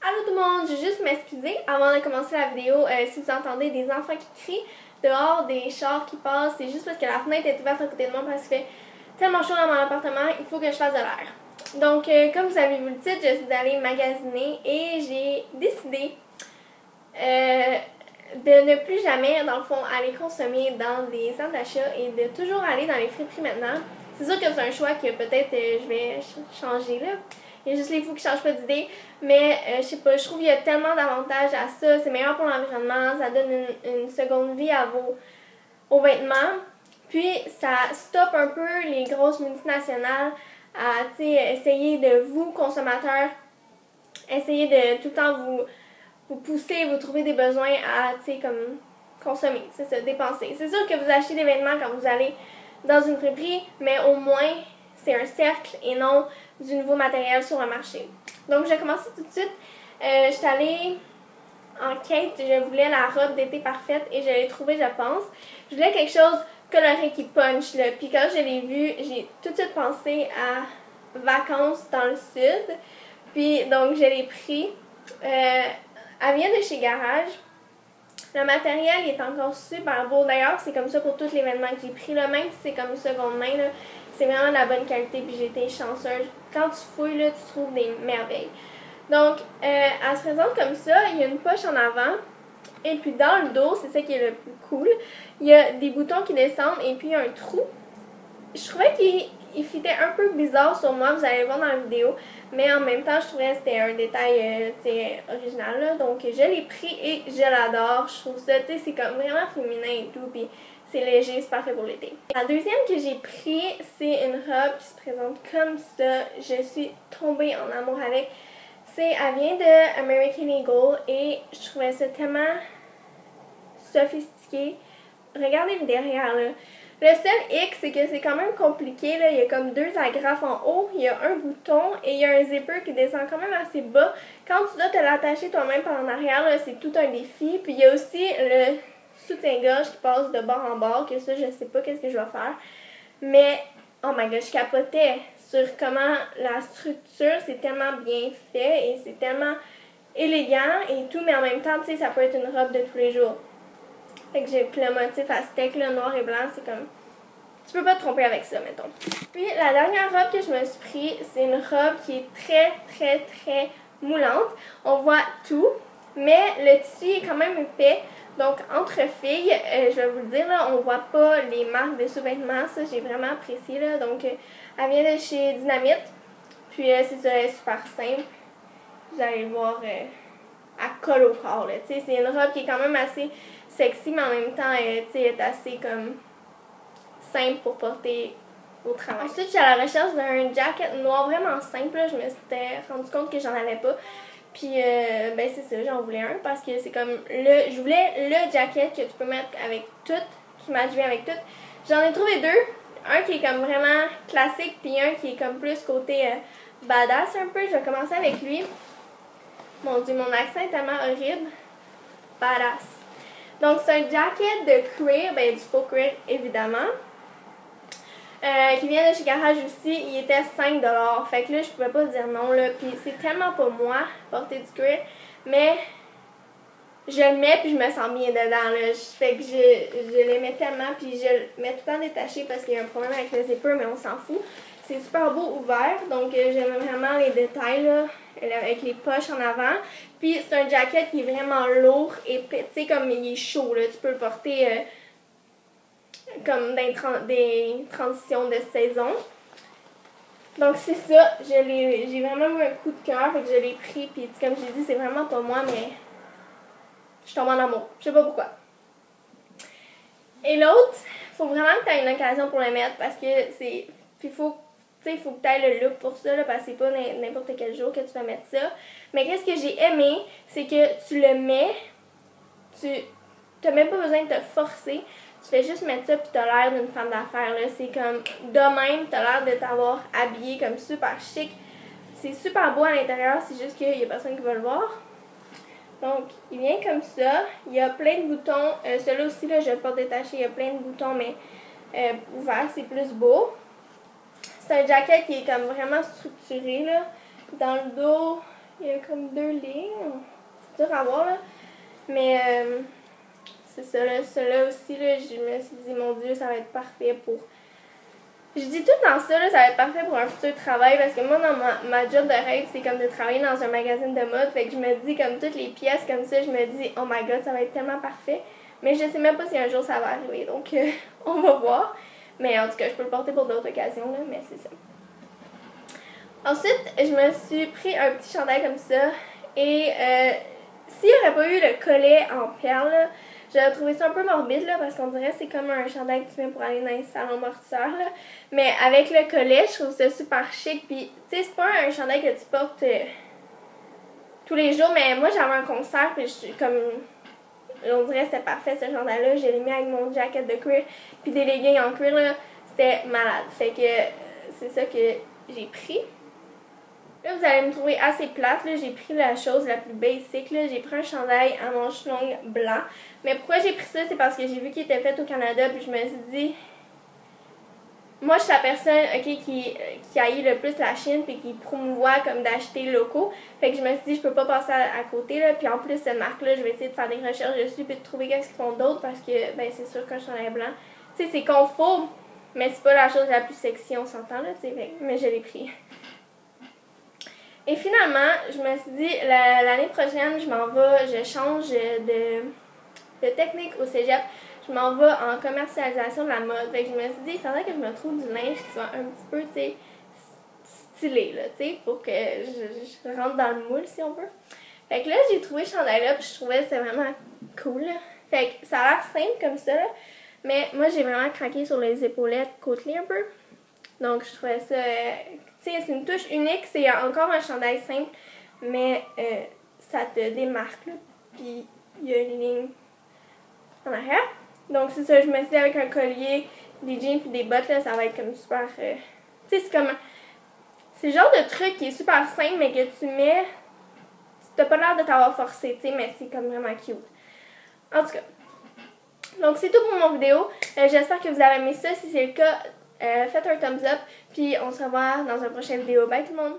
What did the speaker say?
Allô tout le monde, je vais juste m'excuser avant de commencer la vidéo. Si vous entendez des enfants qui crient dehors, des chars qui passent, c'est juste parce que la fenêtre est ouverte à côté de moi parce qu'il fait tellement chaud dans mon appartement, il faut que je fasse de l'air. Donc, comme vous avez vu le titre, je suis allée magasiner et j'ai décidé de ne plus jamais, dans le fond, aller consommer dans des centres d'achat et de toujours aller dans les friperies maintenant. C'est sûr que c'est un choix que peut-être je vais changer là. Il y a juste les fous qui ne changent pas d'idée. Mais je sais pas, je trouve qu'il y a tellement d'avantages à ça. C'est meilleur pour l'environnement, ça donne une seconde vie à aux vêtements. Puis ça stoppe un peu les grosses multinationales à essayer de vous, consommateurs, essayer de tout le temps vous pousser, vous trouver des besoins à comme consommer, c'est ça, dépenser. C'est sûr que vous achetez des vêtements quand vous allez dans une friperie, mais au moins c'est un cercle et non du nouveau matériel sur le marché. Donc je vais commencer tout de suite. Je suis allée en quête, je voulais la robe d'été parfaite et je l'ai trouvée, je pense. Je voulais quelque chose coloré qui punch là. Puis quand je l'ai vue, j'ai tout de suite pensé à vacances dans le sud. Puis donc je l'ai pris. Elle vient de chez Garage. Le matériel est encore super beau. D'ailleurs, c'est comme ça pour tous les événements que j'ai pris. Là, même si c'est comme seconde main, c'est vraiment de la bonne qualité. Puis j'ai été chanceuse. Quand tu fouilles, là, tu trouves des merveilles. Donc, elle se présente comme ça. Il y a une poche en avant. Et puis dans le dos, c'est ça qui est le plus cool. Il y a des boutons qui descendent et puis un trou. Je trouvais qu'il fitait un peu bizarre sur moi, vous allez le voir dans la vidéo, mais en même temps, je trouvais que c'était un détail original, là. Donc je l'ai pris et je l'adore. Je trouve ça, c'est comme vraiment féminin et tout, puis c'est léger, c'est parfait pour l'été. La deuxième que j'ai pris, c'est une robe qui se présente comme ça. Je suis tombée en amour avec. Elle vient de American Eagle et je trouvais ça tellement sophistiqué. Regardez le derrière, là. Le seul hic, c'est que c'est quand même compliqué, là. Il y a comme deux agrafes en haut, il y a un bouton et il y a un zipper qui descend quand même assez bas. Quand tu dois te l'attacher toi-même par en arrière, là, c'est tout un défi. Puis il y a aussi le soutien-gorge qui passe de bord en bord, que ça, je sais pas qu'est-ce que je vais faire. Mais, oh my god, je capotais sur comment la structure, c'est tellement bien fait et c'est tellement élégant et tout, mais en même temps, tu sais, ça peut être une robe de tous les jours. Fait que j'ai le motif à steak, là, noir et blanc, c'est comme... Tu peux pas te tromper avec ça, mettons. Puis, la dernière robe que je me suis pris, c'est une robe qui est très, très, très moulante. On voit tout, mais le tissu est quand même épais. Donc, entre filles, je vais vous le dire, là, on voit pas les marques de sous-vêtements. Ça, j'ai vraiment apprécié, là. Donc, elle vient de chez Dynamite. Puis, c'est ça, elle est super simple. Vous allez le voir, à colle au corps, là. Tu sais, c'est une robe qui est quand même assez sexy, mais en même temps, elle est assez comme simple pour porter au travail. Ensuite, j'ai à la recherche d'un jacket noir vraiment simple. Là. Je me suis rendu compte que j'en avais pas. Puis, ben c'est ça, j'en voulais un parce que c'est comme je voulais le jacket que tu peux mettre avec tout, qui match bien avec tout. J'en ai trouvé deux. Un qui est comme vraiment classique, puis un qui est comme plus côté badass un peu. Je vais commencer avec lui. Mon Dieu, mon accent est tellement horrible. Badass. Donc, c'est un jacket de cuir, ben du faux cuir évidemment, qui vient de chez Garage aussi. Il était 5$. Fait que là, je pouvais pas dire non, là. Puis c'est tellement pas moi, porter du cuir, mais je le mets puis je me sens bien dedans, là. Fait que je l'aimais tellement, puis je le mets tout le temps détaché parce qu'il y a un problème avec le zipper, mais on s'en fout. C'est super beau ouvert, donc j'aime vraiment les détails, là, avec les poches en avant. Puis c'est un jacket qui est vraiment lourd et tu sais, comme il est chaud, là, tu peux le porter comme dans des transitions de saison. Donc c'est ça, j'ai vraiment eu un coup de cœur, fait que je l'ai pris, puis comme j'ai dit, c'est vraiment pas moi, mais je tombe en amour, je sais pas pourquoi. Et l'autre, faut vraiment que tu aies une occasion pour le mettre parce que c'est... Puis il faut que tu aies le look pour ça, là, parce que c'est pas n'importe quel jour que tu vas mettre ça. Mais qu'est-ce que j'ai aimé, c'est que tu le mets, tu n'as même pas besoin de te forcer. Tu fais juste mettre ça, puis tu as l'air d'une femme d'affaires. C'est comme, de même, tu as l'air de t'avoir habillée comme super chic. C'est super beau à l'intérieur, c'est juste qu'il y a personne qui va le voir. Donc, il vient comme ça. Il y a plein de boutons. Celui-là aussi, là, je vais pas détacher. Il y a plein de boutons, mais ouverts, c'est plus beau. C'est un jacket qui est comme vraiment structuré, là. Dans le dos, Il y a comme 2 lignes. C'est dur à voir, là. Mais c'est ça, là. Celui-là aussi, là, je me suis dit, mon Dieu, ça va être parfait pour... Je dis tout dans ça, là, ça va être parfait pour un futur travail parce que moi, dans ma job de rêve, c'est comme de travailler dans un magazine de mode. Fait que je me dis, comme toutes les pièces comme ça, je me dis, oh my god, ça va être tellement parfait. Mais je sais même pas si un jour ça va arriver, donc on va voir. Mais en tout cas, je peux le porter pour d'autres occasions, là, mais c'est ça. Ensuite, je me suis pris un petit chandail comme ça. Et s'il n'y aurait pas eu le collet en perles, j'aurais trouvé ça un peu morbide, là, parce qu'on dirait que c'est comme un chandail que tu mets pour aller dans les salons mortuaires, là. Mais avec le collet, je trouve ça super chic. Puis, tu sais, c'est pas un chandail que tu portes tous les jours, mais moi, j'avais un concert, puis je suis comme... On dirait que c'était parfait, ce chandail-là. Je l'ai mis avec mon jacket de cuir, puis des leggings en cuir, là. C'était malade. Fait que c'est ça que j'ai pris. Là, vous allez me trouver assez plate, là. J'ai pris la chose la plus basic, là. J'ai pris un chandail à manches longues blanc. Mais pourquoi j'ai pris ça? C'est parce que j'ai vu qu'il était fait au Canada, puis je me suis dit... Moi, je suis la personne, ok, qui haït le plus la Chine, puis qui promouvoit comme d'acheter locaux. Fait que je me suis dit, je peux pas passer à côté, là. Puis en plus, cette marque-là, je vais essayer de faire des recherches dessus, puis de trouver qu'est-ce qu'ils font d'autre, parce que, ben, c'est sûr qu'un chandail blanc, tu sais, c'est confort, mais c'est pas la chose la plus sexy, on s'entend, là, tu sais, mais je l'ai pris. Et finalement, je me suis dit, l'année prochaine, je change de technique au cégep. Je m'en vais en commercialisation de la mode. Fait que je me suis dit, il faudrait que je me trouve du linge qui soit un petit peu, tu sais, stylé, là, tu sais, pour que je rentre dans le moule, si on veut. Fait que là, j'ai trouvé ce chandail-là, puis je trouvais que c'était vraiment cool, là. Fait que ça a l'air simple comme ça, là. Mais moi, j'ai vraiment craqué sur les épaulettes côtelées un peu. Donc, je trouvais ça... tu sais, c'est une touche unique. C'est encore un chandail simple, mais ça te démarque, là. Puis, il y a une ligne en arrière. Donc, c'est ça. Je me suis dit, avec un collier, des jeans puis des bottes, là, ça va être comme super... tu sais, c'est comme... C'est le genre de truc qui est super simple, mais que tu mets... T'as pas l'air de t'avoir forcé, tu sais, mais c'est comme vraiment cute. En tout cas. Donc, c'est tout pour mon vidéo. J'espère que vous avez aimé ça. Si c'est le cas, faites un thumbs up. Puis, on se revoit dans une prochaine vidéo. Bye tout le monde!